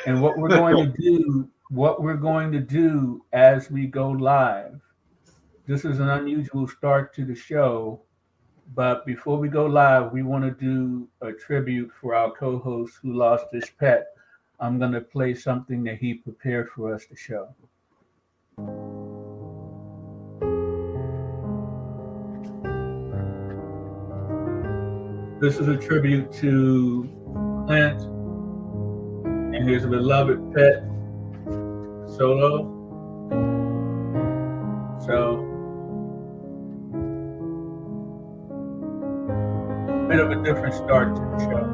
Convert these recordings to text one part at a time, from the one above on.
And what we're going to do as we go live. This is an unusual start to the show, but before we go live, we want to do a tribute for our co-host who lost his pet. I'm going to play something that he prepared for us to show. This is a tribute to Clint and his beloved pet, Solo. So, a bit of a different start to the show.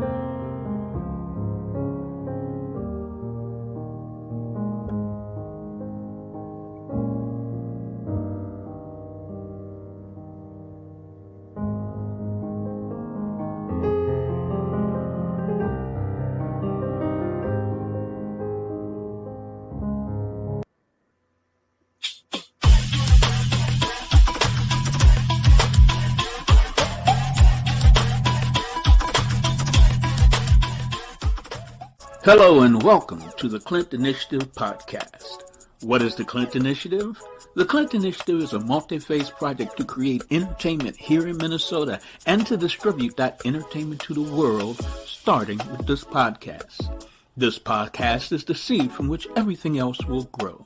Hello and welcome to the Clint Initiative podcast. What is the Clint Initiative? The Clint Initiative is a multi-phase project to create entertainment here in Minnesota and to distribute that entertainment to the world, starting with this podcast. This podcast is the seed from which everything else will grow.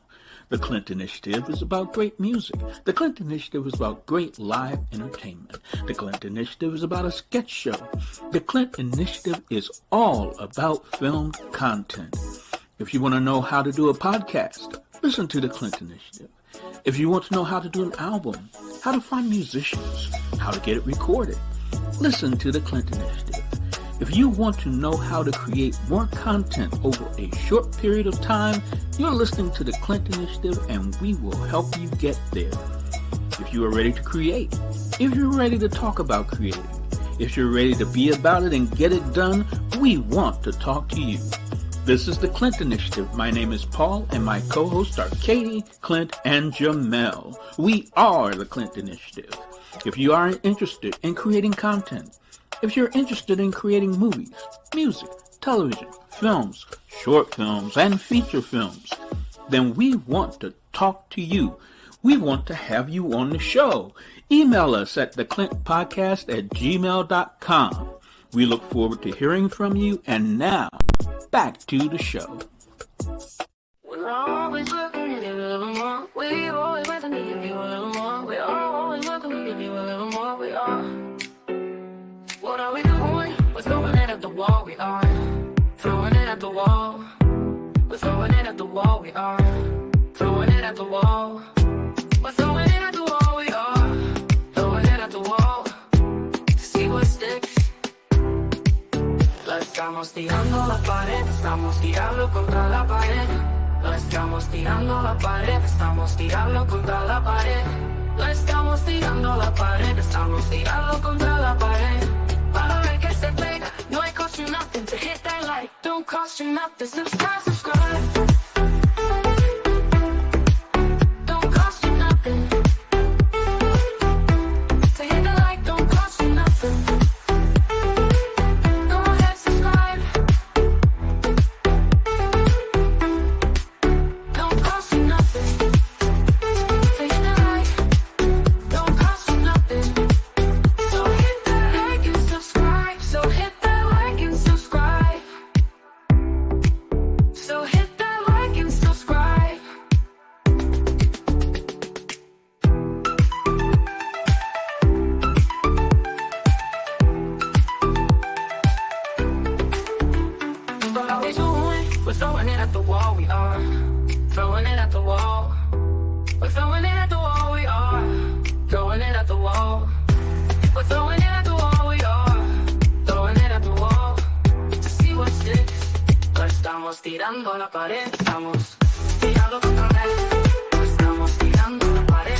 The Clint Initiative is about great music. The Clint Initiative is about great live entertainment. The Clint Initiative is about a sketch show. The Clint Initiative is all about filmed content. If you want to know how to do a podcast, listen to the Clint Initiative. If you want to know how to do an album, how to find musicians, how to get it recorded, listen to the Clint Initiative. If you want to know how to create more content over a short period of time, you're listening to the Clint Initiative and we will help you get there. If you are ready to create, if you're ready to talk about creating, if you're ready to be about it and get it done, we want to talk to you. This is the Clint Initiative. My name is Paul and my co-hosts are Katie, Clint, and Jamel. We are the Clint Initiative. If you are interested in creating content, if you're interested in creating movies, music, television, films, short films, and feature films, then we want to talk to you. We want to have you on the show. Email us at theclintpodcast@gmail.com. We look forward to hearing from you. And now, back to the show. We're always looking to give you a little more. We're always waiting to give you a little more. We're always looking to give you a little more. We are. What are we doing? We're throwing it at the wall, we are. Throwing it at the wall. We're throwing it at the wall, we are. Throwing it at the wall. We're throwing it at the wall, we are. Throwing it at the wall. To see what sticks. Lo estamos tirando la pared. Estamos tirando contra la pared. Lo estamos tirando la pared. Estamos tirando contra la pared. Lo estamos tirando la pared. Estamos tirando contra la pared. Para ver que se pega, no it cost you nothing to hit that like. Don't cost you nothing, subscribe. Don't cost you nothing to hit the like. Don't cost you nothing. Go ahead, subscribe. Don't cost you nothing to hit the like. Don't cost you nothing. So hit that like and subscribe. So hit that like and subscribe. So hit that like and subscribe. What are we doing? We're throwing it at the wall, we are. Throwing it at the wall. We're throwing it at the wall, we are. Throwing it at the wall. We're throwing it at the wall, we are. Throwing it at the wall. To see what sticks. Lo estamos tirando la pared. Estamos tirando contra la pared. Lo estamos tirando la pared.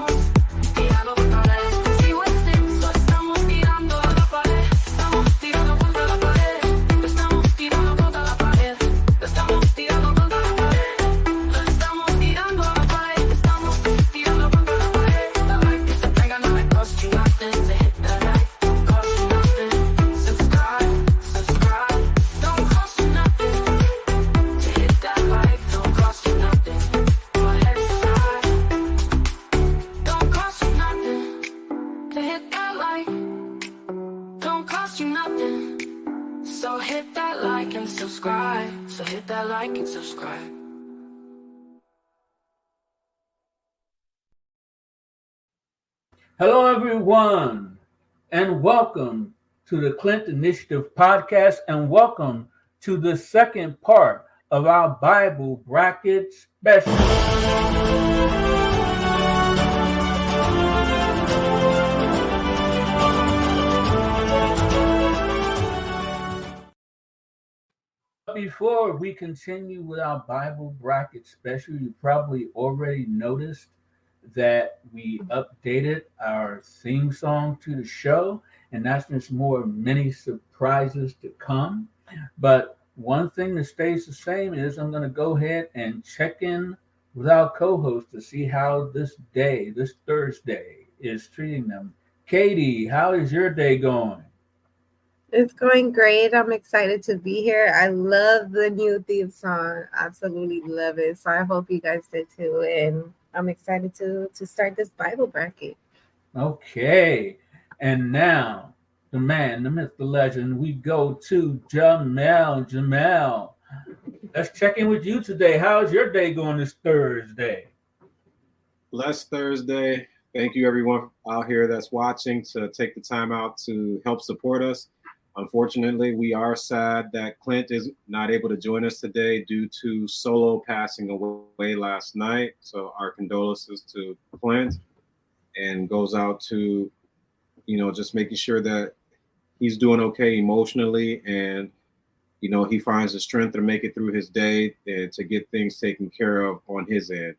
Estamos tirando contra la pared. To see what sticks. Lo estamos tirando a la pared. Estamos tirando contra la pared. Lo estamos tirando contra la pared. Lo estamos tirando contra la pared. Lo estamos tirando a la pared. Estamos tirando contra la pared. La like que se pega no me cost you nothing to hit that like. Don't cost you nothing. Subscribe. Don't cost you nothing. hit that like and subscribe. So hit that like and subscribe. Hello, everyone, and welcome to the Clint Initiative podcast, and welcome to the second part of our Bible bracket special. Before we continue with our Bible bracket special, you probably already noticed that we updated our theme song to the show, and that's just more many surprises to come. But one thing that stays the same is I'm going to go ahead and check in with our co-host to see how this Thursday, is treating them. Katie, how is your day going? It's going great. I'm excited to be here. I love the new theme song. Absolutely love it. So I hope you guys did too. And I'm excited to start this Bible bracket. Okay. And now, the man, the myth, the legend, we go to Jamel. Jamel, let's check in with you today. How's your day going this Thursday? Blessed Thursday. Thank you, everyone out here that's watching, to take the time out to help support us. Unfortunately, we are sad that Clint is not able to join us today due to Solo passing away last night. So our condolences to Clint, and goes out to, just making sure that he's doing okay emotionally, and, he finds the strength to make it through his day and to get things taken care of on his end.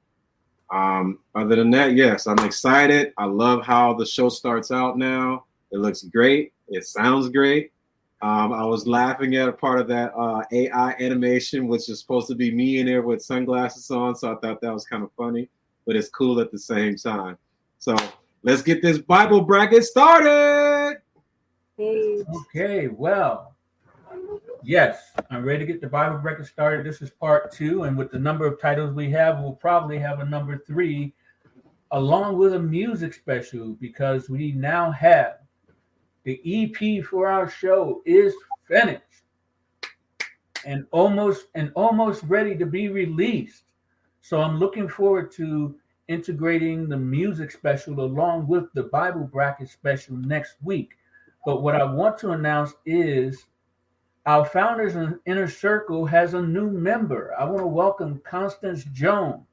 Other than that, yes, I'm excited. I love how the show starts out now. It looks great. It sounds great. I was laughing at a part of that AI animation, which is supposed to be me in there with sunglasses on. So I thought that was kind of funny, but it's cool at the same time. So let's get this Bible bracket started. Hey. Okay, well, yes, I'm ready to get the Bible bracket started. This is part 2, and with the number of titles we have, we'll probably have a number 3, along with a music special, because we now have the EP for our show is finished and almost ready to be released. So I'm looking forward to integrating the music special along with the Bible bracket special next week. But what I want to announce is our Founders in Inner Circle has a new member. I want to welcome Constance Jones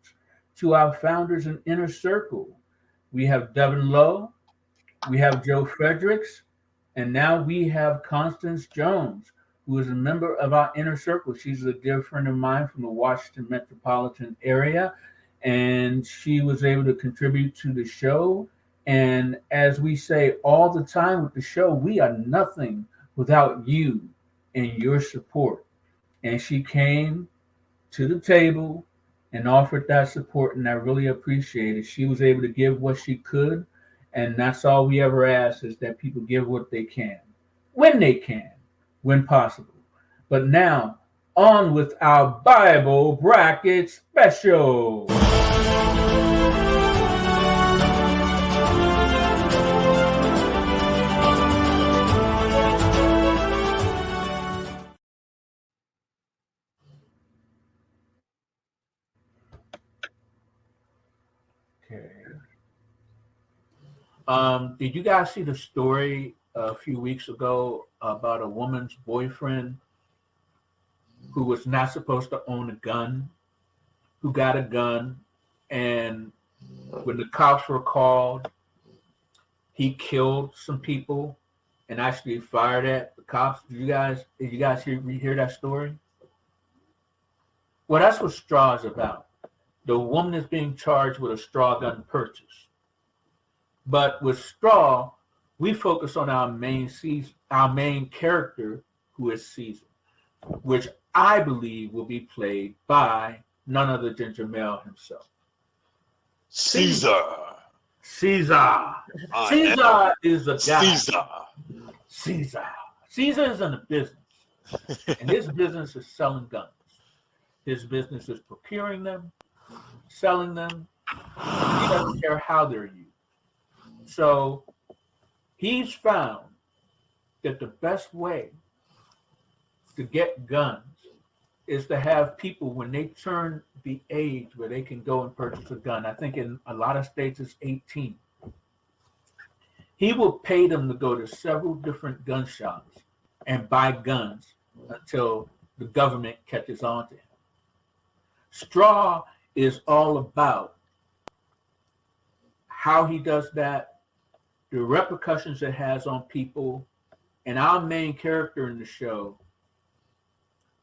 to our Founders in Inner Circle. We have Devin Lowe, we have Joe Fredericks, and now we have Constance Jones, who is a member of our Inner Circle. She's a dear friend of mine from the Washington metropolitan area, and she was able to contribute to the show. And as we say all the time with the show, we are nothing without you and your support. And she came to the table and offered that support, and I really appreciate it. She was able to give what she could, and that's all we ever ask, is that people give what they can, when possible. But now, on with our Bible bracket special. Okay. Did you guys see the story a few weeks ago about a woman's boyfriend who was not supposed to own a gun, who got a gun, and when the cops were called, he killed some people and actually fired at the cops? Did you guys hear that story? Well, that's what straw is about. The woman is being charged with a straw gun purchase. But with straw, we focus on our main character, who is Caesar, which I believe will be played by none other than Jamel himself. Caesar. Caesar is the guy. Caesar is in the business, and his business is selling guns. His business is procuring them, selling them. He doesn't care how they're used. So he's found that the best way to get guns is to have people, when they turn the age where they can go and purchase a gun, I think in a lot of states it's 18, he will pay them to go to several different gun shops and buy guns until the government catches on to him. Straw is all about how he does that, the repercussions it has on people, and our main character in the show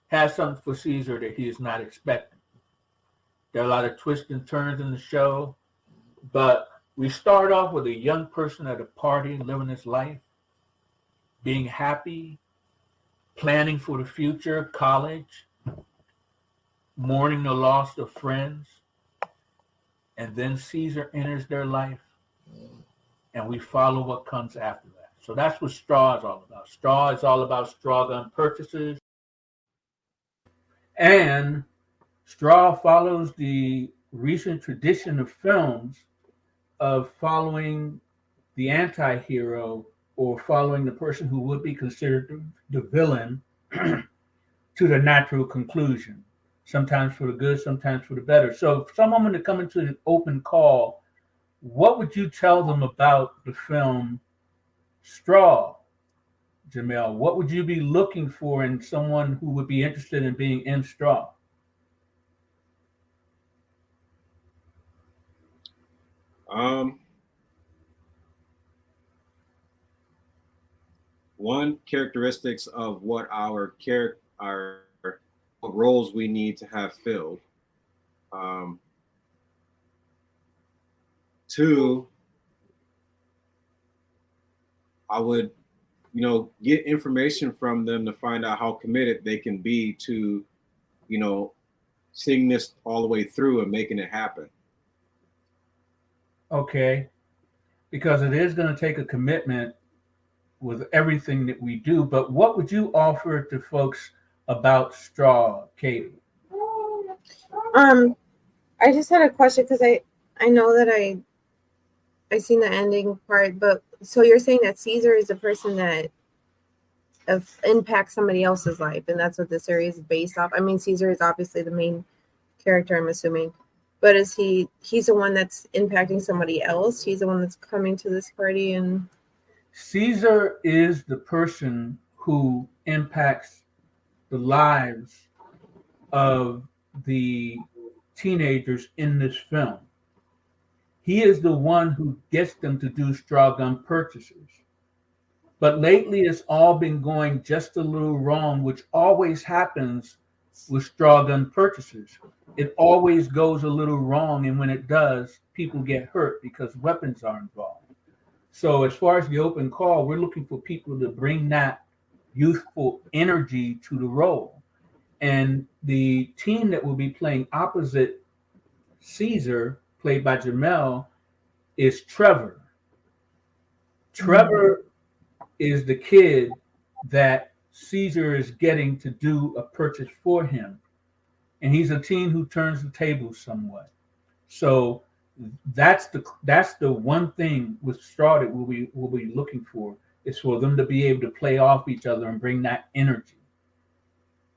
has something for Caesar that he is not expecting. There are a lot of twists and turns in the show, but we start off with a young person at a party living his life, being happy, planning for the future, college, mourning the loss of friends, and then Caesar enters their life, and we follow what comes after that. So that's what Straw is all about. Straw is all about straw gun purchases, and Straw follows the recent tradition of films of following the anti-hero or following the person who would be considered the villain to the natural conclusion, sometimes for the good, sometimes for the better. So if someone to come into an open call, what would you tell them about the film Straw, Jamel? What would you be looking for in someone who would be interested in being in Straw? One characteristics of what our roles we need to have filled. Two, I would, get information from them to find out how committed they can be to, seeing this all the way through and making it happen. Okay, because it is going to take a commitment with everything that we do, but what would you offer to folks about Straw, Katie? I just had a question because I know that I seen the ending part, but so you're saying that Caesar is a person that impacts somebody else's life, and that's what the series is based off. I mean, Caesar is obviously the main character, I'm assuming, but is he's the one that's impacting somebody else? He's the one that's coming to this party, and Caesar is the person who impacts the lives of the teenagers in this film. He is the one who gets them to do straw gun purchases. But lately it's all been going just a little wrong, which always happens with straw gun purchases. It always goes a little wrong, and when it does, people get hurt because weapons are involved. So as far as the open call, we're looking for people to bring that youthful energy to the role. And the team that will be playing opposite Caesar, played by Jamel, is Trevor. Trevor is the kid that Caesar is getting to do a purchase for him. And he's a teen who turns the tables somewhat. So that's the one thing with Straw that we'll be looking for, is for them to be able to play off each other and bring that energy.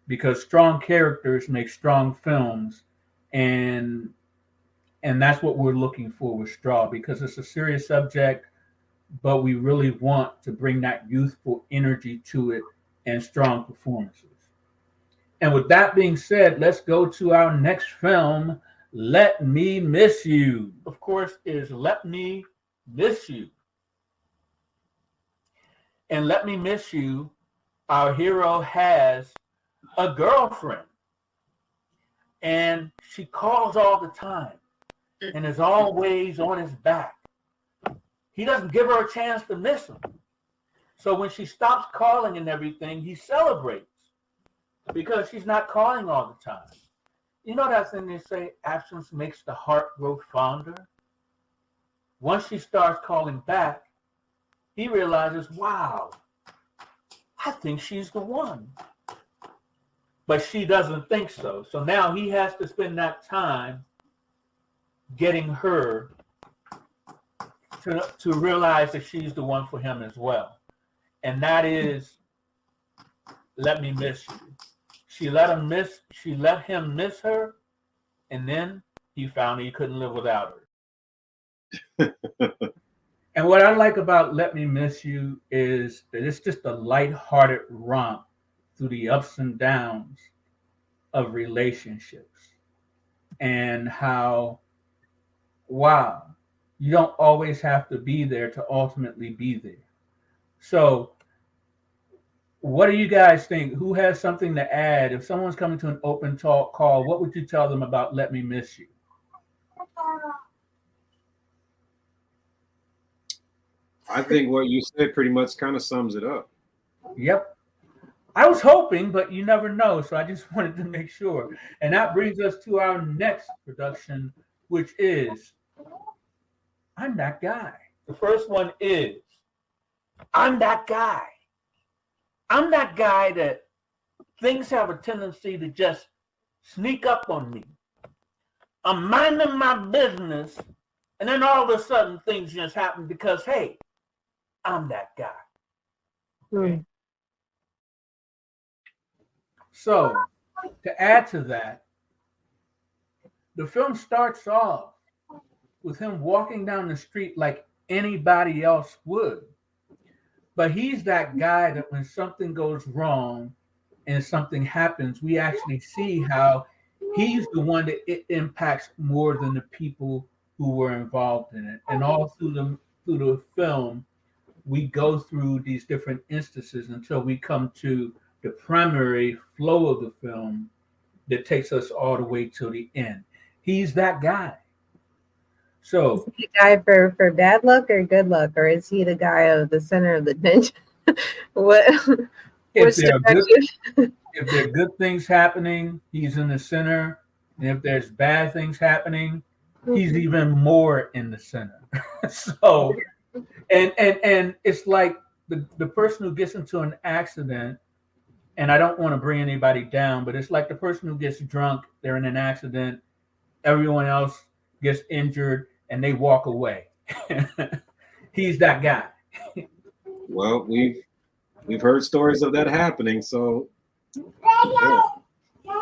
Because strong characters make strong films, and that's what we're looking for with Straw, because it's a serious subject, but we really want to bring that youthful energy to it and strong performances. And with that being said, let's go to our next film, Let Me Miss You. Of course, is Let Me Miss You. And Let Me Miss You, our hero has a girlfriend, and she calls all the time and is always on his back. He doesn't give her a chance to miss him. So when she stops calling and everything, he celebrates because she's not calling all the time. You know that thing they say, absence makes the heart grow fonder? Once she starts calling back, he realizes, wow, I think she's the one. But she doesn't think so. So now he has to spend that time getting her to realize that she's the one for him as well. And that is let me miss you. She let him miss her, and then he found he couldn't live without her. And what I like about Let Me Miss You is that it's just a lighthearted romp through the ups and downs of relationships, and how, wow, you don't always have to be there to ultimately be there. So what do you guys think? Who has something to add? If someone's coming to an open talk call, what would you tell them about Let Me Miss You? I think what you said pretty much kind of sums it up. Yep. I was hoping, but you never know. So I just wanted to make sure. And that brings us to our next production, which is I'm That Guy. The first one is I'm that guy. I'm that guy that things have a tendency to just sneak up on me. I'm minding my business, and then all of a sudden things just happen because, hey, I'm that guy. Okay. So, to add to that, the film starts off with him walking down the street like anybody else would. But he's that guy that when something goes wrong and something happens, we actually see how he's the one that it impacts more than the people who were involved in it. And all through the film, we go through these different instances until we come to the primary flow of the film that takes us all the way to the end. He's that guy. So is he the guy for bad luck or good luck, or is he the guy of the center of the tension? If there are good things happening, he's in the center. And if there's bad things happening, he's even more in the center. So, and it's like the person who gets into an accident, and I don't want to bring anybody down, but it's like the person who gets drunk, they're in an accident, everyone else gets injured, and they walk away. He's that guy. Well, we've heard stories of that happening, so yeah. Maybe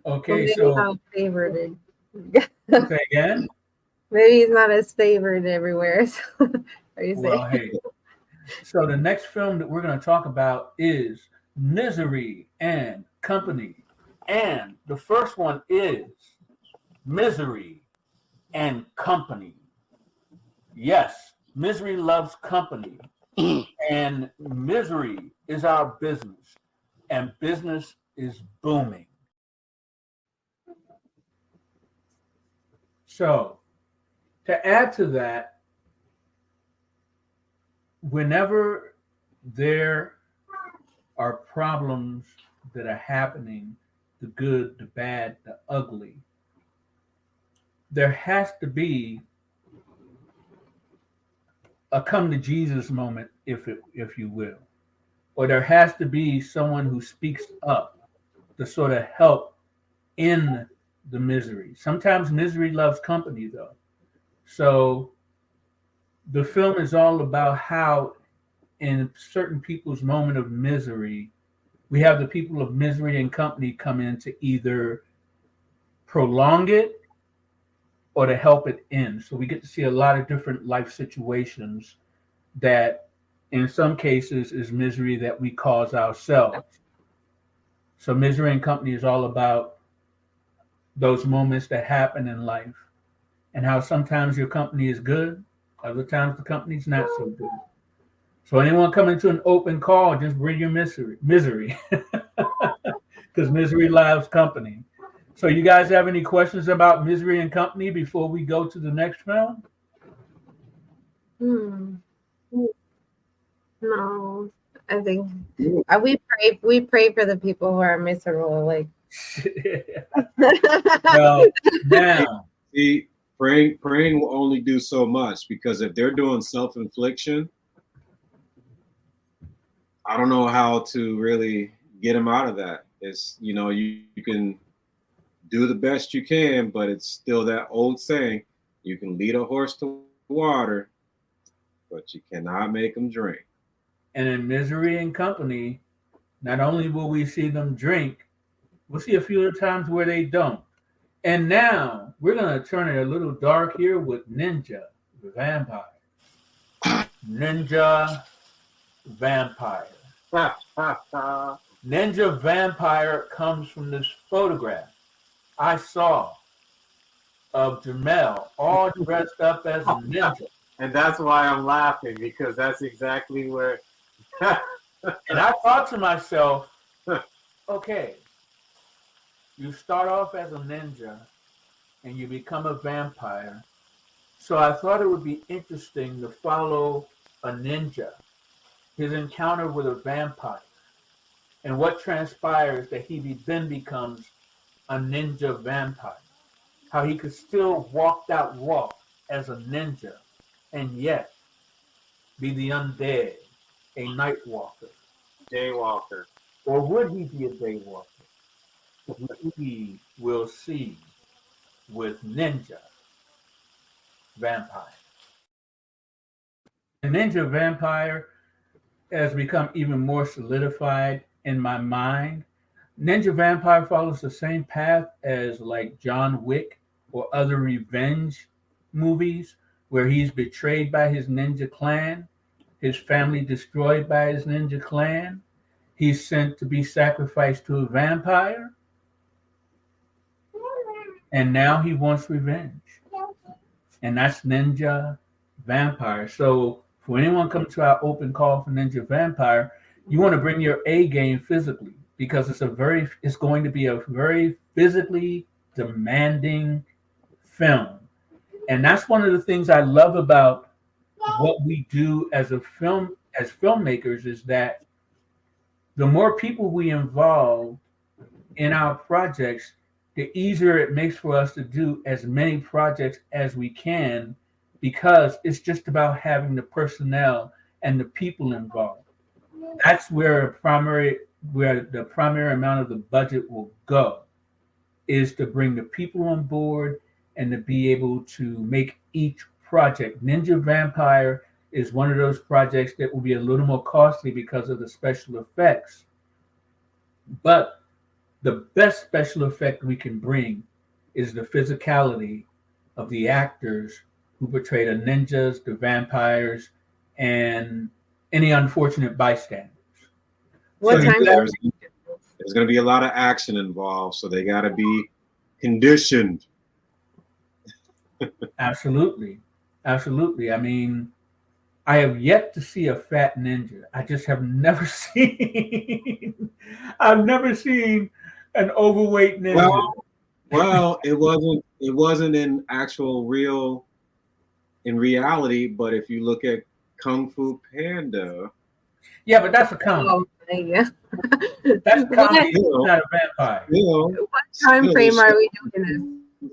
Okay, he's so not favored. say again. Maybe he's not as favored everywhere. So, are you Well, saying? hey. So the next film that we're going to talk about is Misery and Company, and the first one is Misery and Company. Yes, misery loves company, and misery is our business, and business is booming. So, to add to that, whenever there are problems that are happening, the good, the bad, the ugly, there has to be a come to Jesus moment, if you will, or there has to be someone who speaks up to sort of help in the misery. Sometimes misery loves company, though. So the film is all about how, in certain people's moment of misery, we have the people of misery and company come in to either prolong it or to help it end. So we get to see a lot of different life situations that in some cases is misery that we cause ourselves. So misery and company is all about those moments that happen in life and how sometimes your company is good, other times the company's not so good. So anyone coming to an open call, just bring your misery, because misery loves company. So you guys have any questions about Misery and Company before we go to the next film? No, I think we pray for the people who are miserable. Like, Well, now, See, praying will only do so much, because if they're doing self-infliction, I don't know how to really get them out of that. It's, you can do the best you can, but it's still that old saying, you can lead a horse to water, but you cannot make them drink. and in Misery and Company, Not only will we see them drink, we'll see a few of the times where they don't. And now we're going to turn it a little dark here with Ninja the Vampire. Ninja Vampire. Ninja Vampire comes from this photograph I saw of Jamel all dressed up as a ninja. And that's why I'm laughing, because that's exactly where. And I thought to myself, okay, you start off as a ninja and you become a vampire. So I thought it would be interesting to follow a ninja, his encounter with a vampire, and what transpires that he then becomes a ninja vampire. How he could still walk that walk as a ninja and yet be the undead, a night walker. Daywalker. Or would he be a daywalker? We will see with Ninja Vampire. The Ninja Vampire has become even more solidified in my mind. Ninja Vampire follows the same path as like John Wick or other revenge movies where he's betrayed by his ninja clan, his family destroyed by his ninja clan. He's sent to be sacrificed to a vampire. And now he wants revenge. And that's Ninja Vampire. So for anyone coming to our open call for Ninja Vampire, you want to bring your A game physically because it's going to be a very physically demanding film. And that's one of the things I love about what we do as filmmakers is that the more people we involve in our projects, the easier it makes for us to do as many projects as we can, because it's just about having the personnel and the people involved. That's where the primary amount of the budget will go, is to bring the people on board and to be able to make each project. Ninja Vampire is one of those projects that will be a little more costly because of the special effects. But the best special effect we can bring is the physicality of the actors who portray the ninjas, the vampires, and any unfortunate bystanders. What time? There's going to be a lot of action involved, so they got to be conditioned. Absolutely. I mean, I have yet to see a fat ninja. I just have never seen. I've never seen an overweight ninja. Well, it wasn't in reality. But if you look at Kung Fu Panda, yeah, but that's a comedy. Oh, yeah. That's a comedy. It's not a vampire. What time frame are we doing this?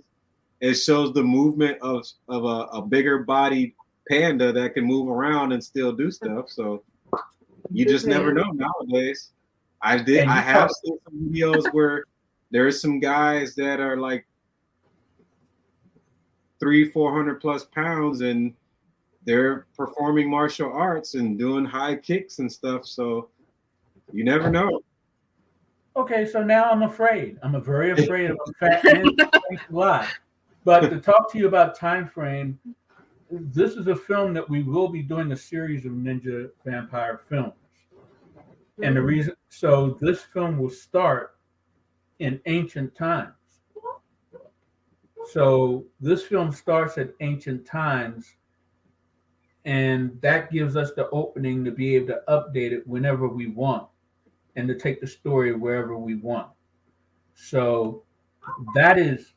It shows the movement of a bigger bodied panda that can move around and still do stuff. So you just never know nowadays. I have seen some videos where there's some guys that are like 300-400 plus pounds and they're performing martial arts and doing high kicks and stuff. So you never know. Okay, so now I'm afraid. I'm very afraid of a fat ninja. Thanks a lot. But to talk to you about time frame, this is a film that we will be doing a series of Ninja Vampire films. And the reason, so this film will start in ancient times. So this film starts at ancient times, and that gives us the opening to be able to update it whenever we want and to take the story wherever we want. So that is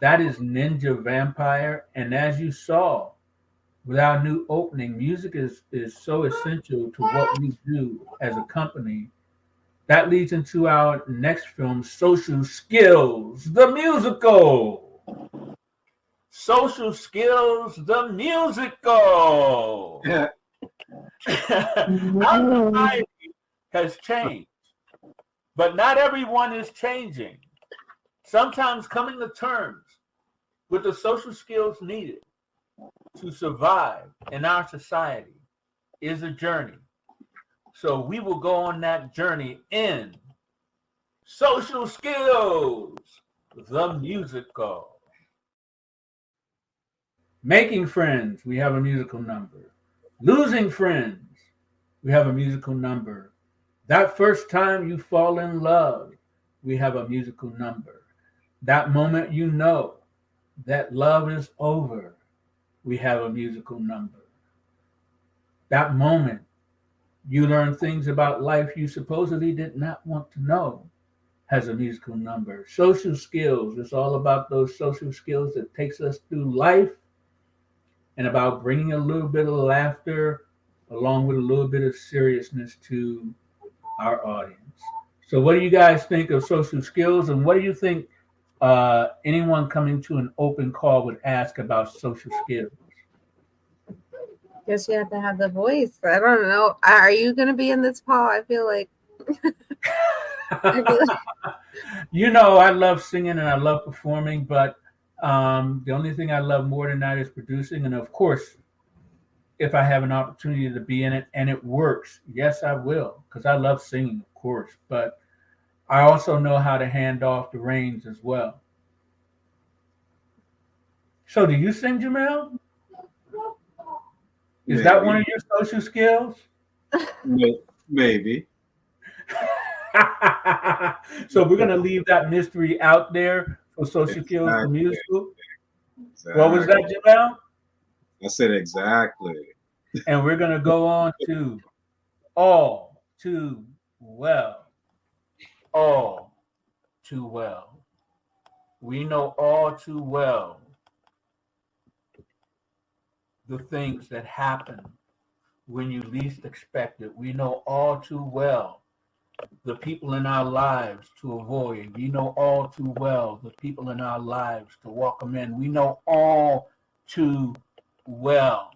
Ninja Vampire. And as you saw, with our new opening, music is so essential to what we do as a company. That leads into our next film, Social Skills, the musical. Social Skills, the musical. Yeah. Our society has changed, but not everyone is changing. Sometimes coming to terms with the social skills needed to survive in our society is a journey. So we will go on that journey in Social Skills, the musical. Making friends, we have a musical number. Losing friends, we have a musical number. That first time you fall in love, we have a musical number. That moment you know that love is over, we have a musical number. That moment you learn things about life you supposedly did not want to know has a musical number. Social skills, it's all about those social skills that takes us through life and about bringing a little bit of laughter along with a little bit of seriousness to our audience. So what do you guys think of social skills, and what do you think anyone coming to an open call would ask about social skills? Guess you have to have the voice. I don't know. Are you going to be in this, Paul? I feel like You know, I love singing and I love performing, but the only thing I love more than that is producing. And of course, if I have an opportunity to be in it and it works, yes, I will, because I love singing, of course. But I also know how to hand off the reins as well. So, do you sing, Jamel? Is that one of your social skills? Maybe. So we're going to leave that mystery out there for social skills, the musical. Exactly. What was that, Jamel? I said exactly. And we're going to go on to All Too Well. All too well. We know all too well the things that happen when you least expect it. We know all too well the people in our lives to avoid. We know all too well the people in our lives to welcome in. We know all too well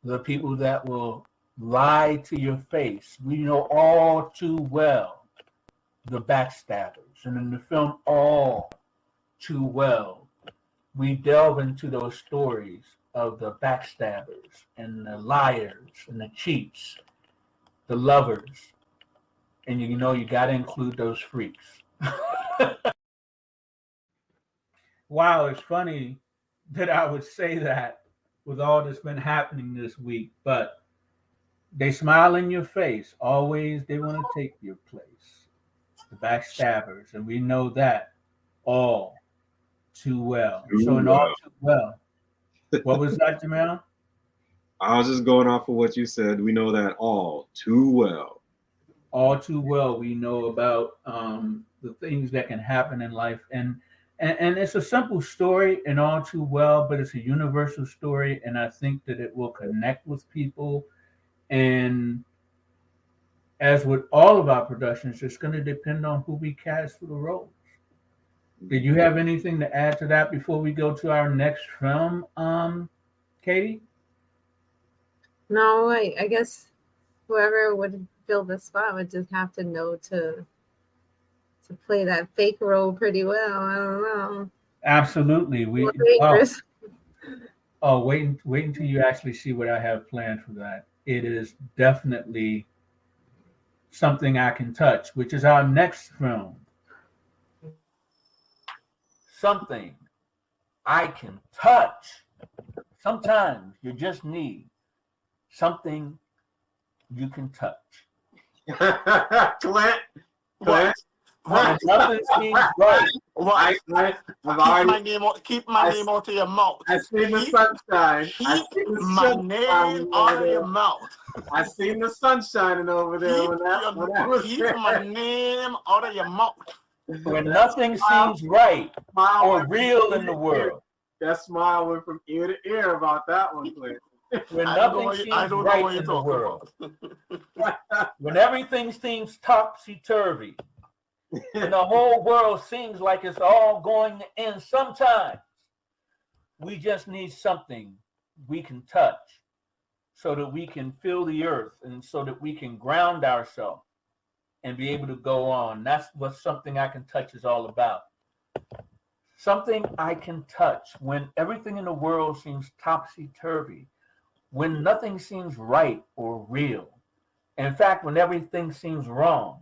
the people that will lie to your face. We know all too well the backstabbers. And in the film All Too Well, we delve into those stories of the backstabbers and the liars and the cheats, the lovers. And you know you got to include those freaks. Wow, it's funny that I would say that with all that's been happening this week, but they smile in your face. Always they want to take your place. The backstabbers, and we know that all too well. So in all too well, what was that, Jamel? I was just going off of what you said. We know that all too well. All too well, we know about the things that can happen in life, and it's a simple story, and all too well, but it's a universal story, and I think that it will connect with people. And as with all of our productions, it's going to depend on who we cast for the roles. Did you have anything to add to that before we go to our next film, Katie? No, I guess whoever would fill the spot would just have to know to play that fake role pretty well. I don't know. Absolutely. Wait until you actually see what I have planned for that. It is definitely something I can touch, which is our next film. Something I can touch. Sometimes you just need something you can touch. Clint. Nothing seems right. What? Keep my name out of your mouth. I seen the sunshine. Keep my name out of your mouth. I seen the sun shining over there. Keep my name out of your mouth. When nothing seems right or real in the world. That smile went from ear to ear about that one, Clint. When nothing seems right in the world. When everything seems topsy-turvy. And the whole world seems like it's all going to end. Sometimes we just need something we can touch so that we can feel the earth and so that we can ground ourselves and be able to go on. That's what Something I Can Touch is all about. Something I can touch when everything in the world seems topsy-turvy, when nothing seems right or real, In fact, when everything seems wrong,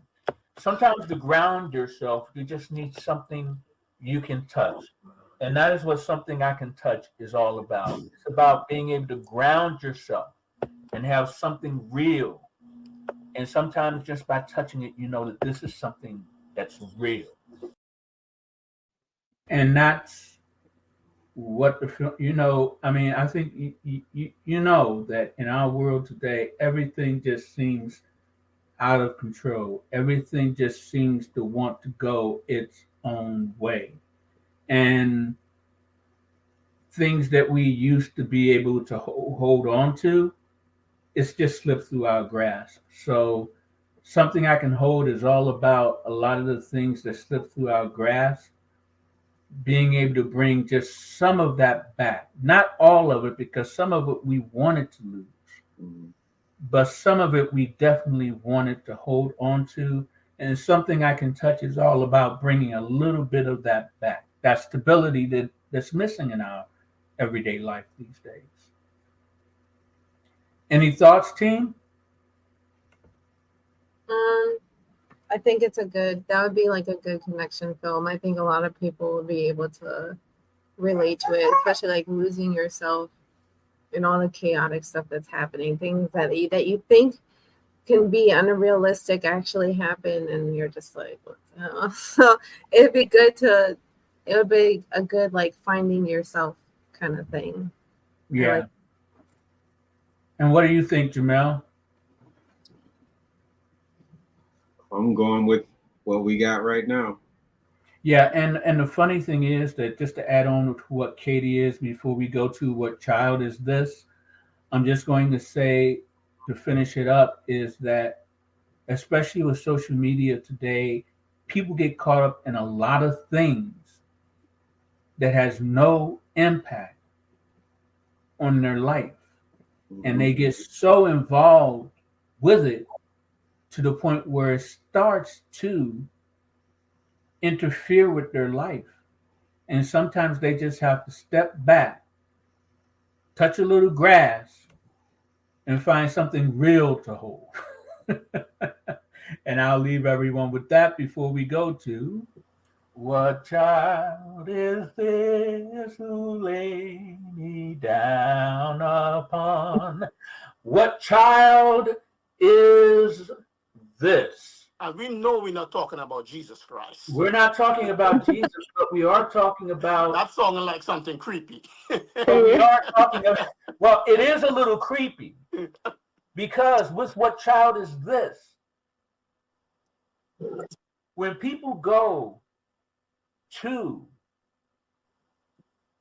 sometimes to ground yourself, you just need something you can touch. And that is what something I can touch is all about. It's about being able to ground yourself and have something real. And sometimes just by touching it, you know that this is something that's real. And that's what the film, I mean, I think you know that in our world today, everything just seems out of control. Everything just seems to want to go its own way. And things that we used to be able to hold on to, it's just slipped through our grasp. So something I can hold is all about a lot of the things that slip through our grasp, being able to bring just some of that back. Not all of it, because some of it we wanted to lose. Mm-hmm. But some of it we definitely wanted to hold on to. And something I can touch is all about bringing a little bit of that back, that stability that's missing in our everyday life these days. Any thoughts, team? I think that would be like a good connection film. I think a lot of people would be able to relate to it, especially like losing yourself and all the chaotic stuff that's happening. Things that you think can be unrealistic actually happen, and you're just like, what the hell? So it would be a good like finding yourself kind of thing. Yeah. And what do you think, Jamel? I'm going with what we got right now. Yeah, and the funny thing is that, just to add on to what Katie is before we go to what child is this, I'm just going to say, to finish it up, is that especially with social media today, people get caught up in a lot of things that has no impact on their life. Mm-hmm. And they get so involved with it to the point where it starts to interfere with their life. And sometimes they just have to step back, touch a little grass, and find something real to hold. And I'll leave everyone with that before we go to what child is this who lay me down upon? What child is this? And we know we're not talking about Jesus Christ. We're not talking about Jesus, but we are talking about... That sounded like something creepy. But we are talking about... Well, it is a little creepy, because with what child is this? When people go to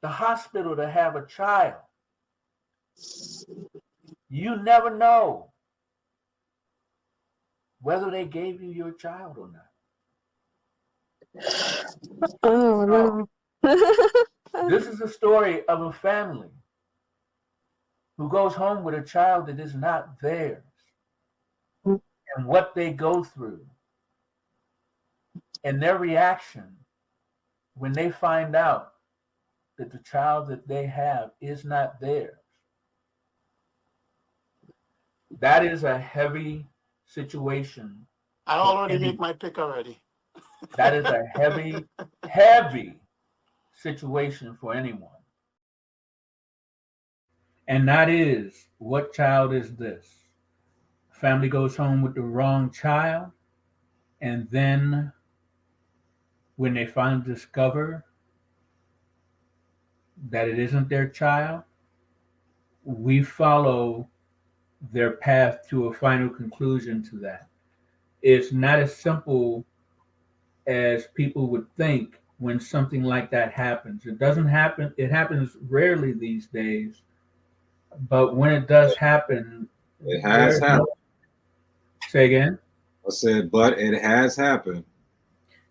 the hospital to have a child, you never know whether they gave you your child or not. Oh, no. This is a story of a family who goes home with a child that is not theirs, and what they go through, and their reaction when they find out that the child that they have is not theirs. That is a heavy situation. I already make my pick already. That is a heavy, heavy situation for anyone. And that is, what child is this? Family goes home with the wrong child, and then when they finally discover that it isn't their child, we follow their path to a final conclusion to that. It's not as simple as people would think when something like that happens. It doesn't happen. It happens rarely these days, but when it does happen, it has happened. Say again? I said, but it has happened.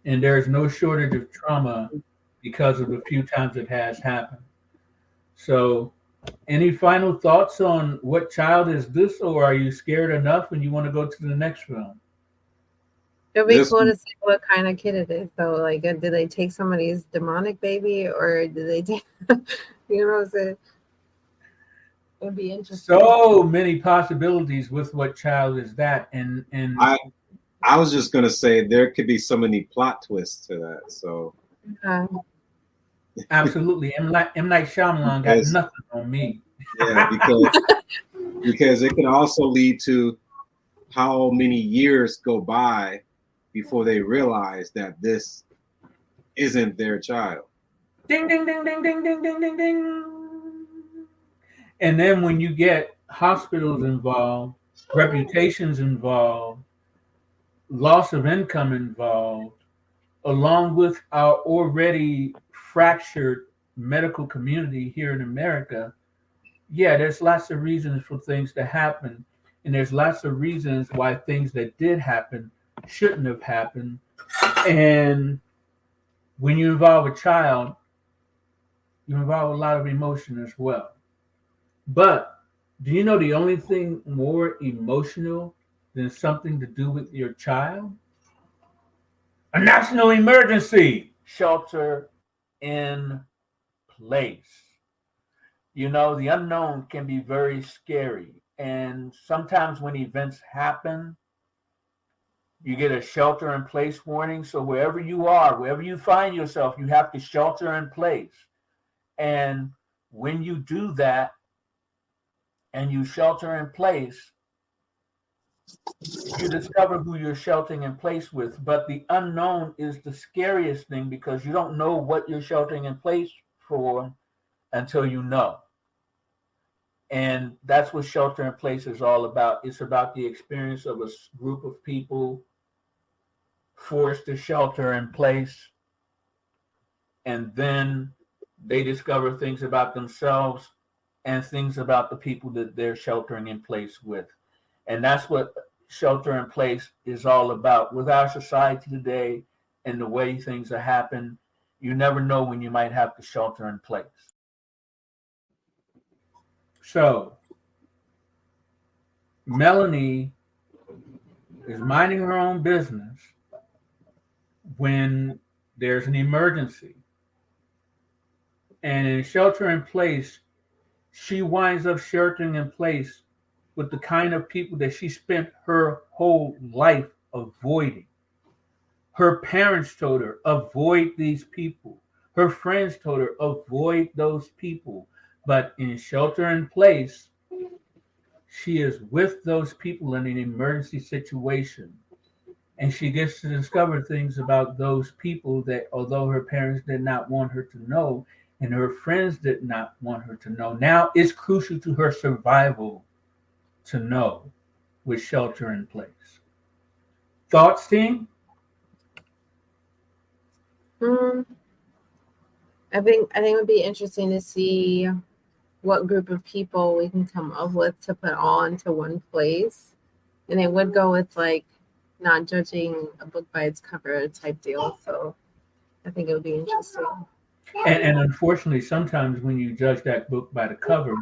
And there's no shortage of trauma because of the few times it has happened. So, any final thoughts on what child is this, or are you scared enough and you want to go to the next film? It'd be cool to see what kind of kid it is, though. Like, did they take somebody's demonic baby, or did they take, you know what I'm saying? It'd be interesting. So many possibilities with what child is that, and I was just gonna say there could be so many plot twists to that. So absolutely, M. Night Shyamalan got nothing on me. Yeah, because it can also lead to how many years go by before they realize that this isn't their child. Ding, ding, ding, ding, ding, ding, ding, ding, ding. And then when you get hospitals involved, reputations involved, loss of income involved, along with our already fractured medical community here in America, yeah, there's lots of reasons for things to happen. And there's lots of reasons why things that did happen shouldn't have happened. And when you involve a child, you involve a lot of emotion as well. But do you know the only thing more emotional than something to do with your child? A national emergency, shelter in place. You know, the unknown can be very scary. And sometimes when events happen, you get a shelter in place warning. So wherever you are, wherever you find yourself, you have to shelter in place. And when you do that and you shelter in place, you discover who you're sheltering in place with. But the unknown is the scariest thing because you don't know what you're sheltering in place for until you know. And that's what shelter in place is all about. It's about the experience of a group of people forced to shelter in place. And then they discover things about themselves and things about the people that they're sheltering in place with. And that's what shelter in place is all about. With our society today and the way things are happening, you never know when you might have to shelter in place. So, Melanie is minding her own business when there's an emergency. And in shelter in place, she winds up sheltering in place with the kind of people that she spent her whole life avoiding. Her parents told her, avoid these people. Her friends told her, avoid those people. But in shelter in place, she is with those people in an emergency situation. And she gets to discover things about those people that, although her parents did not want her to know, and her friends did not want her to know, now it's crucial to her survival to know with shelter in place. Thoughts, team? I think it would be interesting to see what group of people we can come up with to put all into one place. And it would go with like not judging a book by its cover type deal. So I think it would be interesting. And unfortunately, sometimes when you judge that book by the cover,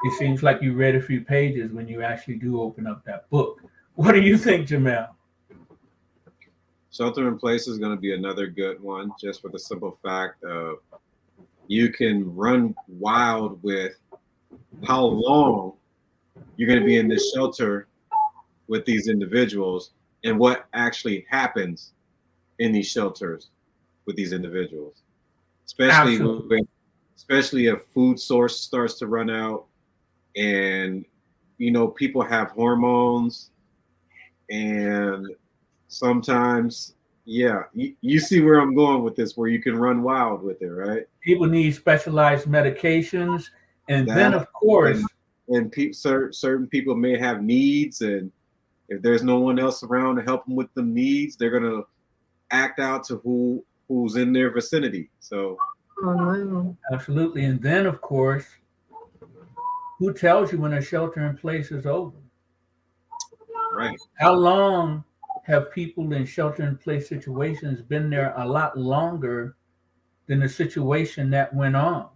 it seems like you read a few pages when you actually do open up that book. What do you think, Jamel? Shelter in place is going to be another good one, just for the simple fact of you can run wild with how long you're going to be in this shelter with these individuals and what actually happens in these shelters with these individuals, especially if food source starts to run out and, you know, people have hormones and sometimes, yeah, you see where I'm going with this, where you can run wild with it, right? People need specialized medications. And then, of course, and certain people may have needs, and if there's no one else around to help them with the needs, they're going to act out to who's in their vicinity. So, absolutely. And then, of course, who tells you when a shelter in place is over? Right. How long have people in shelter in place situations been there? A lot longer than the situation that went on.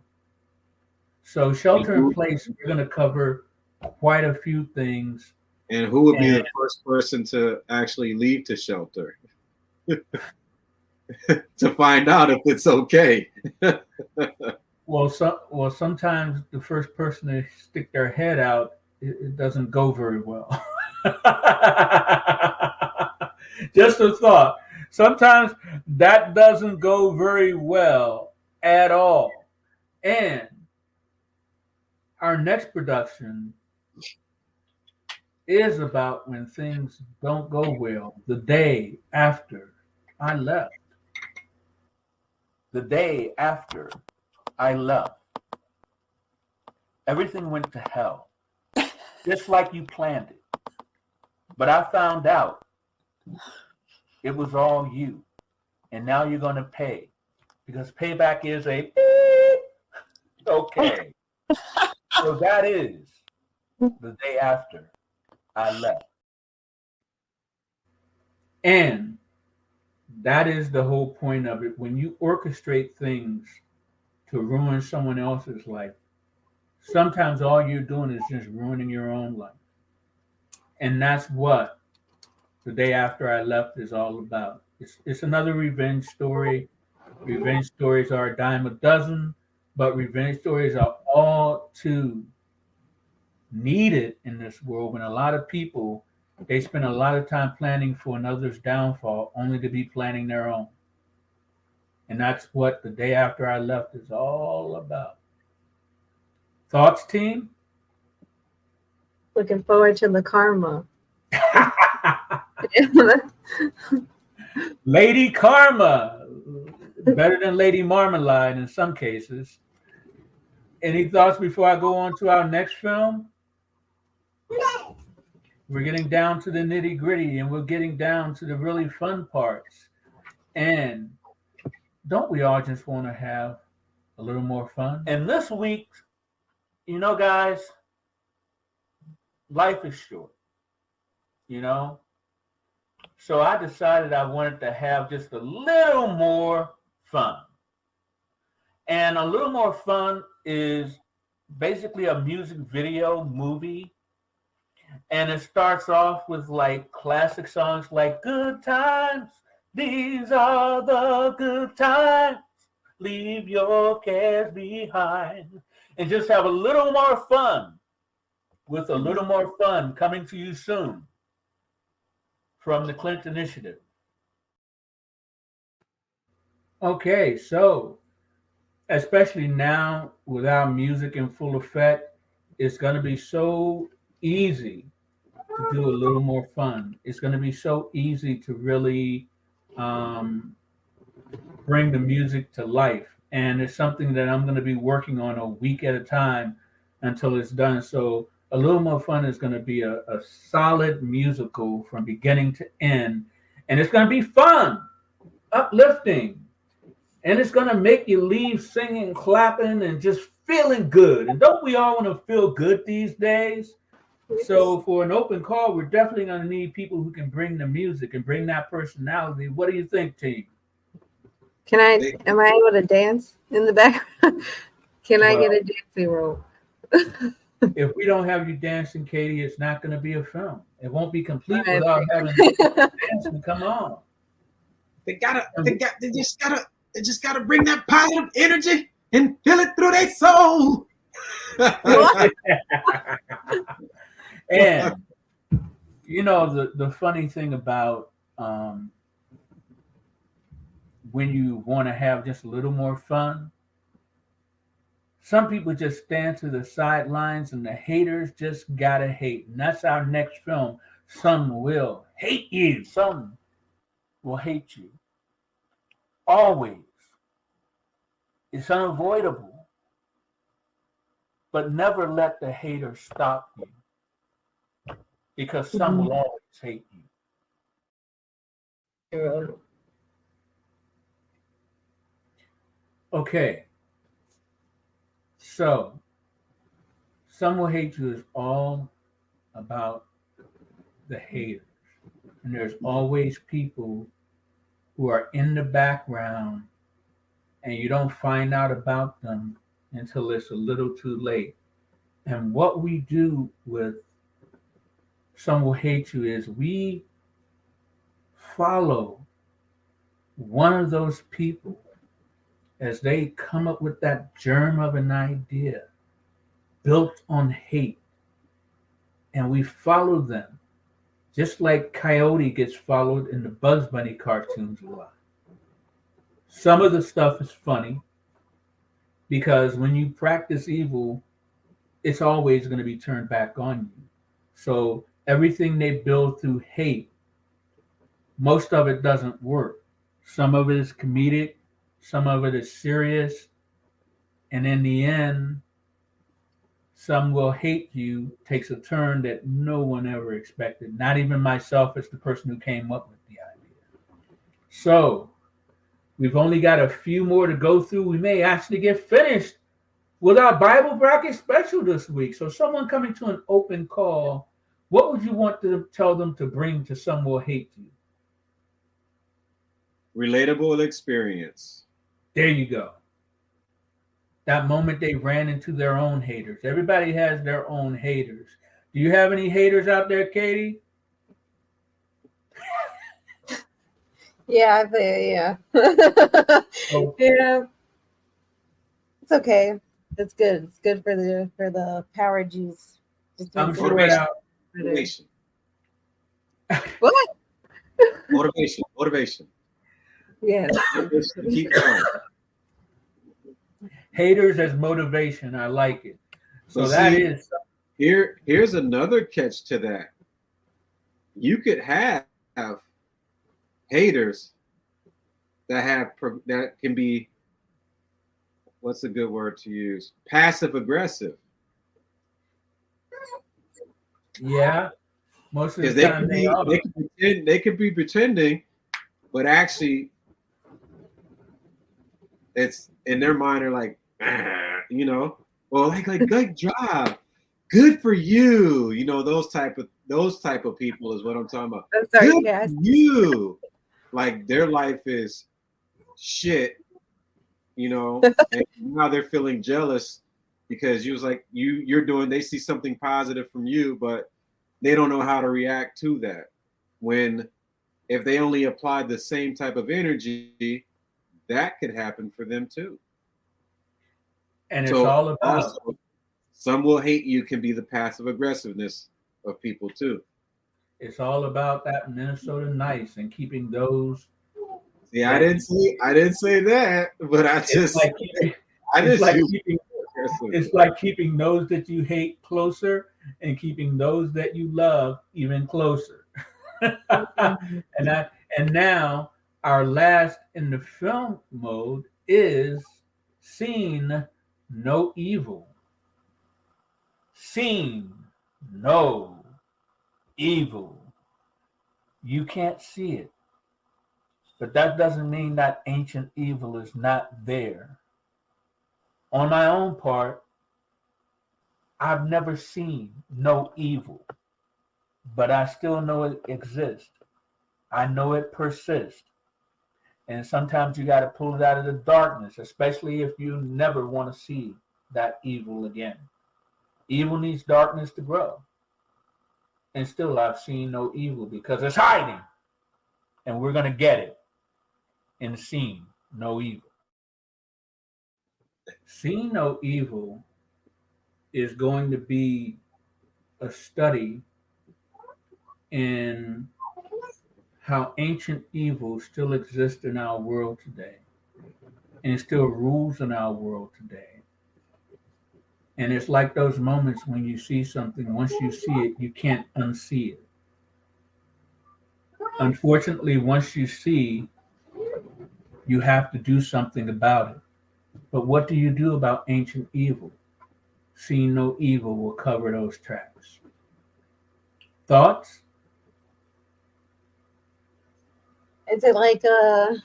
So shelter in place, we're going to cover quite a few things. And who would be the first person to actually leave to shelter? To find out if it's okay. Sometimes the first person to stick their head out, it doesn't go very well. Just a thought. Sometimes that doesn't go very well at all. And our next production is about when things don't go well. The day after I left. The day after I left. Everything went to hell. Just like you planned it. But I found out it was all you. And now you're going to pay. Because payback is a beep. Okay. So that is the day after I left. And that is the whole point of it. When you orchestrate things to ruin someone else's life, sometimes all you're doing is just ruining your own life. And that's what the day after I left is all about. It's another revenge story. Revenge stories are a dime a dozen, but revenge stories are all too needed in this world when a lot of people, they spend a lot of time planning for another's downfall only to be planning their own. And that's what the day after I left is all about. Thoughts, team? Looking forward to the karma. Lady Karma. Better than Lady Marmalade in some cases. Any thoughts before I go on to our next film? We're getting down to the nitty gritty and we're getting down to the really fun parts. And don't we all just want to have a little more fun? And this week, you know, guys, life is short, you know? So I decided I wanted to have just a little more fun. And a little more fun is basically a music video movie. And it starts off with like classic songs like Good Times. These are the good times. Leave your cares behind. And just have a little more fun with a little more fun coming to you soon from the Clint Initiative. Okay, so especially now with our music in full effect, it's going to be so easy to do a little more fun. It's going to be so easy to really bring the music to life. And it's something that I'm going to be working on a week at a time until it's done. So a little more fun is going to be a solid musical from beginning to end. And it's going to be fun, uplifting. And it's going to make you leave singing, clapping, and just feeling good. And don't we all want to feel good these days? So for an open call, we're definitely going to need people who can bring the music and bring that personality. What do you think, team? Am I able to dance in the background? Can I get a dancing role? If we don't have you dancing, Katie, it's not going to be a film. It won't be complete without having dancing. Come on. They just gotta bring that positive energy and feel it through their soul. And you know the funny thing about when you want to have just a little more fun, some people just stand to the sidelines and the haters just gotta hate. And that's our next film. Some will hate you. Some will hate you. Always. It's unavoidable. But never let the haters stop you. Because some will always hate you. Okay. So, Some Will Hate You is all about the haters. And there's always people who are in the background and you don't find out about them until it's a little too late. And what we do with Some Will Hate You is we follow one of those people as they come up with that germ of an idea built on hate, and we follow them, just like Coyote gets followed in the Bugs Bunny cartoons a lot. Some of the stuff is funny because when you practice evil, it's always going to be turned back on you. So everything they build through hate, most of it doesn't work. Some of it is comedic, some of it is serious, and in the end, some will hate you takes a turn that no one ever expected, not even myself as the person who came up with the idea. So we've only got a few more to go through. We may actually get finished with our Bible bracket special this week. So someone coming to an open call, what would you want to tell them to bring to some will hate you? Relatable experience. There you go. That moment they ran into their own haters. Everybody has their own haters. Do you have any haters out there, Katie? Yeah, yeah. Oh. Yeah. It's okay. It's good. It's good for the power juice. Just I'm sure it out. Motivation. What? Motivation. Yes. Keep going. Haters as motivation. I like it. So that is here's another catch to that. You could have haters that can be, what's a good word to use? Passive aggressive. Yeah. Most of the time they could be pretending, but actually it's in their mind are like, well, like good job, good for you, those type of people is what I'm talking about. I'm sorry, good yes. for you, like their life is shit, and now they're feeling jealous because they see something positive from you, but they don't know how to react to that. When if they only applied the same type of energy, that could happen for them too. And it's all about also, some will hate you can be the passive aggressiveness of people too. It's all about that Minnesota nice and keeping those. See, I didn't say that, but it's like keeping those that you hate closer and keeping those that you love even closer. And now our last in the film mode is seen no evil. Seen no evil. You can't see it. But that doesn't mean that ancient evil is not there. On my own part, I've never seen no evil, but I still know it exists. I know it persists. And sometimes you got to pull it out of the darkness, especially if you never want to see that evil again. Evil needs darkness to grow. And still I've seen no evil because it's hiding. And we're going to get it in seeing no evil. Seeing no evil is going to be a study in how ancient evil still exists in our world today and still rules in our world today. And it's like those moments when you see something, once you see it, you can't unsee it. Unfortunately, once you see, you have to do something about it. But what do you do about ancient evil? Seeing no evil will cover those tracks. Thoughts? Is it like are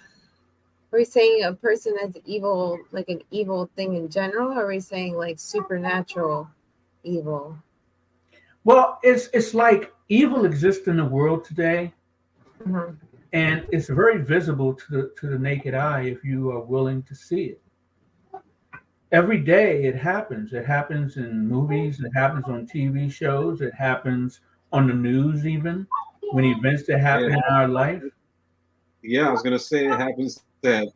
we saying a person is evil, like an evil thing in general, or are we saying like supernatural evil? Well, it's like evil exists in the world today, Mm-hmm. and it's very visible to the naked eye if you are willing to see it. Every day it happens. It happens in movies. It happens on TV shows. It happens on the news, even when events that happen in our life. Yeah, I was gonna say it happens that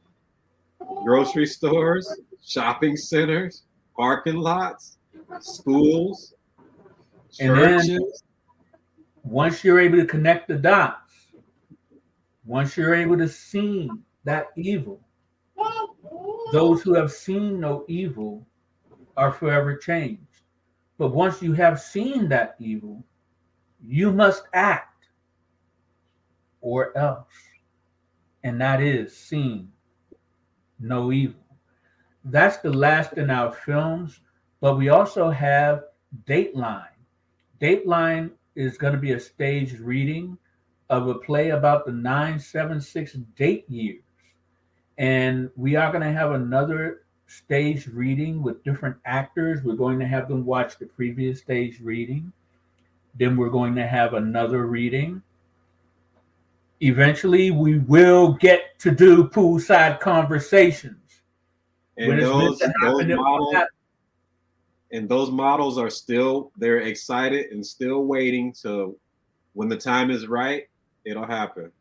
grocery stores, shopping centers, parking lots, schools, And churches. then once you're able to connect the dots, once you're able to see that evil, those who have seen no evil are forever changed. But once you have seen that evil, you must act or else. And that is seeing no evil. That's the last in our films, but we also have Dateline. Dateline is going to be a staged reading of a play about the 976 date years. And we are going to have another staged reading with different actors. We're going to have them watch the previous staged reading. Then we're going to have another reading. Eventually, we will get to do poolside conversations. And those models are still, they're excited and still waiting to, when the time is right, it'll happen.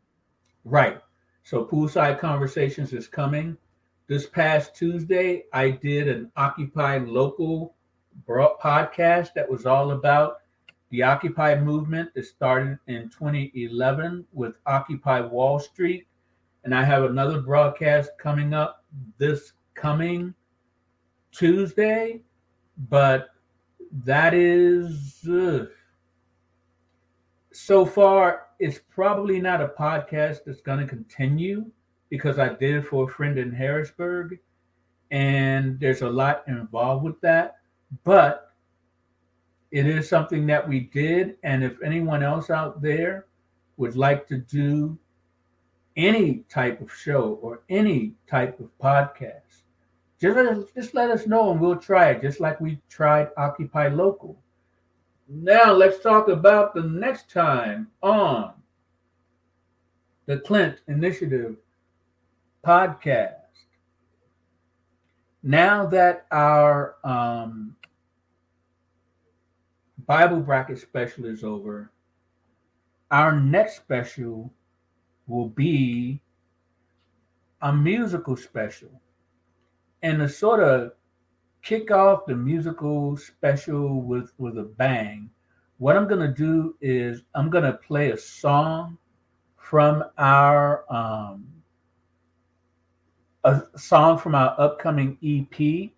Right. So poolside conversations is coming. This past Tuesday, I did an Occupy Local podcast that was all about the Occupy movement that started in 2011 with Occupy Wall Street. And I have another broadcast coming up this coming Tuesday, but that is so far it's probably not a podcast that's going to continue because I did it for a friend in Harrisburg and there's a lot involved with that, but it is something that we did. And if anyone else out there would like to do any type of show or any type of podcast, just let us know and we'll try it, just like we tried Occupy Local. Now let's talk about the next time on the Clint Initiative podcast. Now that our Bible bracket special is over, our next special will be a musical special. And to sort of kick off the musical special with a bang, what I'm going to do is I'm going to play a song from our upcoming EP,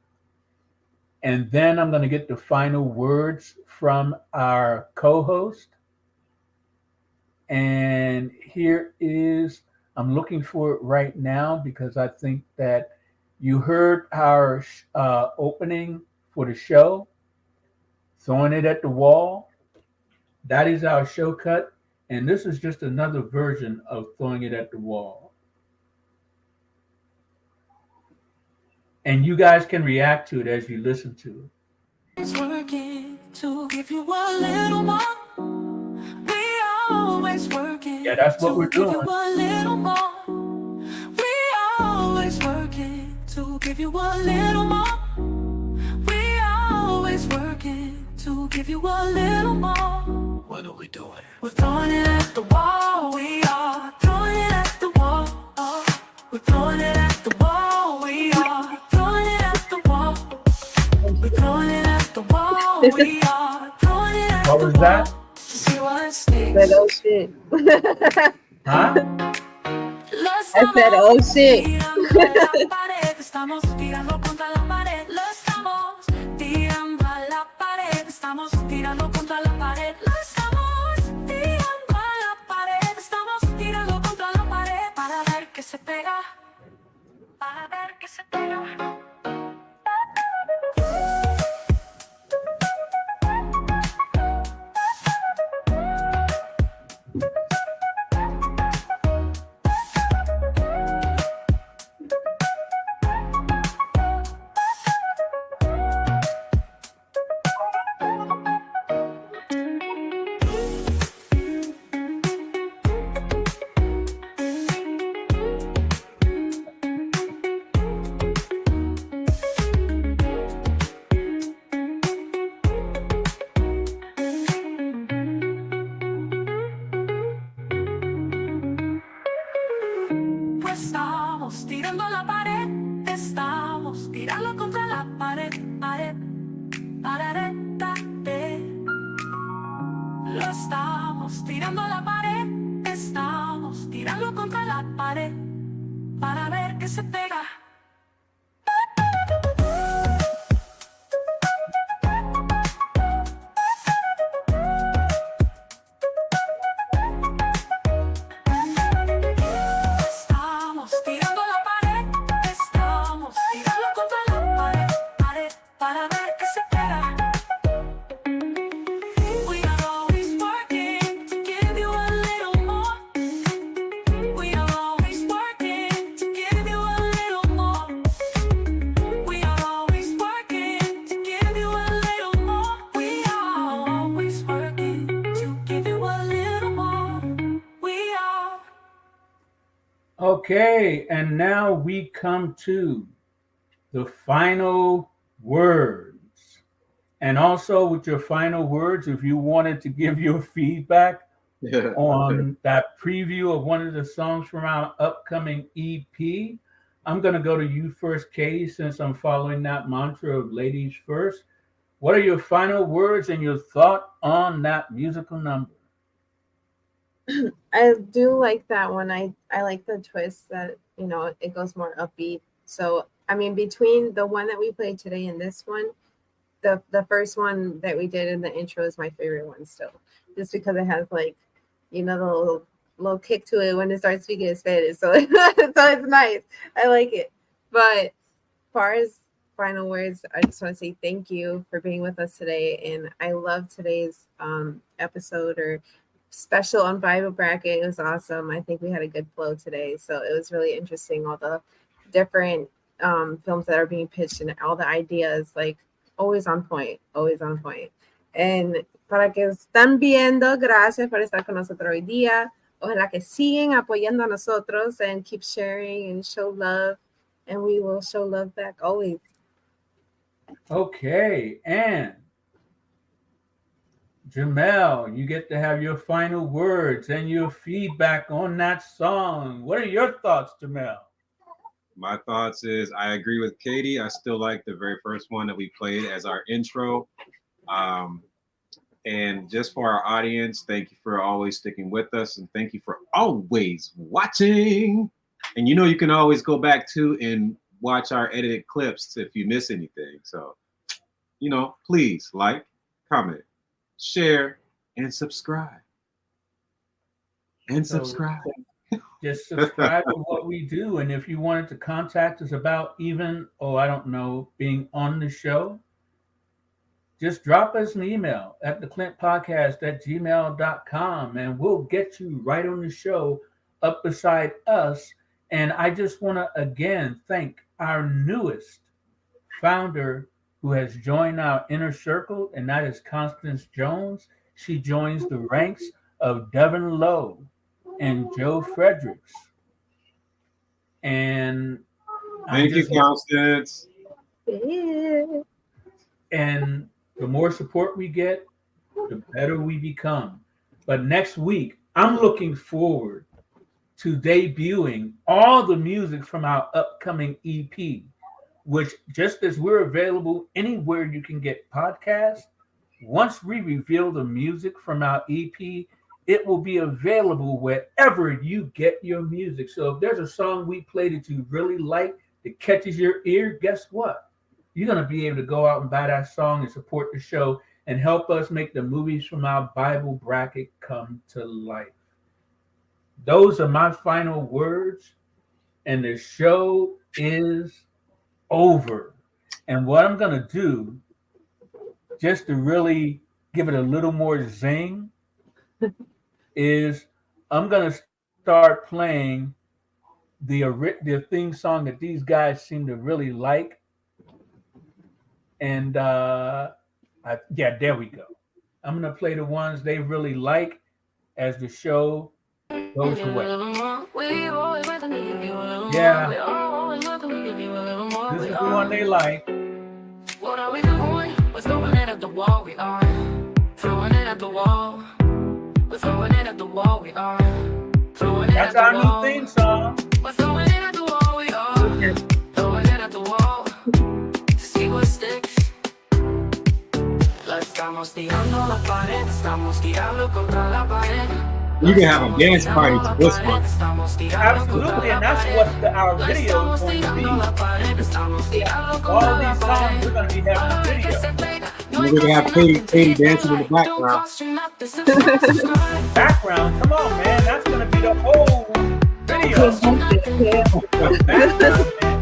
and then I'm going to get the final words from our co-host. And here is, I'm looking for it right now because I think that you heard our opening for the show, Throwing It at the Wall. That is our show cut. And this is just another version of Throwing It at the Wall. And you guys can react to it as you listen to it. It's working to give you a little more. We always working. Yeah, that's what we're doing. To give you a little more. We always working to give you a little more. We always working to give you a little more. What are we doing? We're throwing it at the wall. We are throwing it at the wall. We're throwing it at the wall. We are throwing it at the wall. We're throwing it at the wall. We are throwing it at What the was wall. that? See what sticks. Said, oh shit. Huh? I said, oh shit. Estamos tirando contra la pared. Lo estamos tirando a la pared. Estamos tirando contra la pared. Lo estamos tirando a la pared. Estamos tirando contra la pared para ver qué se pega. Para ver qué se pega. tirarlo contra la pared, pared, Lo estamos tirando a la pared, estamos tirando contra la pared para ver qué se pega. Estamos tirando a la pared, estamos tirando contra la pared, pared para ver qué se pega. We are always working to give you a little more. We are always working to give you a little more. We are always working to give you a little more. We are always working to give you a little more. We are. Okay, and now we come to the final words. And also with your final words, if you wanted to give your feedback on that preview of one of the songs from our upcoming EP, I'm going to go to you first, Katie, since I'm following that mantra of ladies first. What are your final words and your thought on that musical number? I do like that one. I like the twist that, you know, it goes more upbeat. So, I mean, between the one that we played today and this one, the first one that we did in the intro is my favorite one still, just because it has, like, you know, the little kick to it when it starts speaking in Spanish. So, so it's nice. I like it. But as far as final words, I just want to say thank you for being with us today. And I love today's episode or special on Bible Bracket. It was awesome. I think we had a good flow today. So it was really interesting. All the different films that are being pitched and all the ideas, like, always on point, always on point. And para que están viendo, gracias por estar con nosotros hoy día. Ojalá que siguen apoyando a nosotros and keep sharing and show love. And we will show love back always. Okay, and Jamel, you get to have your final words and your feedback on that song. What are your thoughts, Jamel? My thoughts is I agree with Katie. I still like the very first one that we played as our intro. And just for our audience, thank you for always sticking with us. And thank you for always watching. And you know, you can always go back to and watch our edited clips if you miss anything. So, you know, please like, comment, share, and subscribe. And subscribe. Just subscribe to what we do. And if you wanted to contact us about even, being on the show, just drop us an email at theclintpodcast@gmail.com and we'll get you right on the show up beside us. And I just want to again thank our newest founder who has joined our inner circle, and that is Constance Jones. She joins the ranks of Devin Lowe and Joe Fredericks. And thank you, Constance. And the more support we get, the better we become. But next week, I'm looking forward to debuting all the music from our upcoming EP, which, just as we're available anywhere you can get podcasts, once we reveal the music from our EP, it will be available wherever you get your music. So if there's a song we play that you really like that catches your ear, guess what? You're going to be able to go out and buy that song and support the show and help us make the movies from our Bible bracket come to life. Those are my final words, and the show is over. And what I'm going to do, just to really give it a little more zing, is I'm going to start playing the theme song that these guys seem to really like. And there we go. I'm going to play the ones they really like as the show goes away. Yeah. This is the one they like. What are we doing? We're throwing it at the wall. We are throwing it at the wall. We're throwing it at the wall. We are throwing it at the wall. That's our new theme song. We're throwing it at the wall. We are throwing it at the wall. Estamos tirando la pared, estamos tirando contra la pared. You can have a dance party to this one. Absolutely, and that's what our video is going to be. All these songs, we're going to be having a video. We're going to have Katie dancing in the background. Background, come on, man. That's going to be the whole video. Background, man.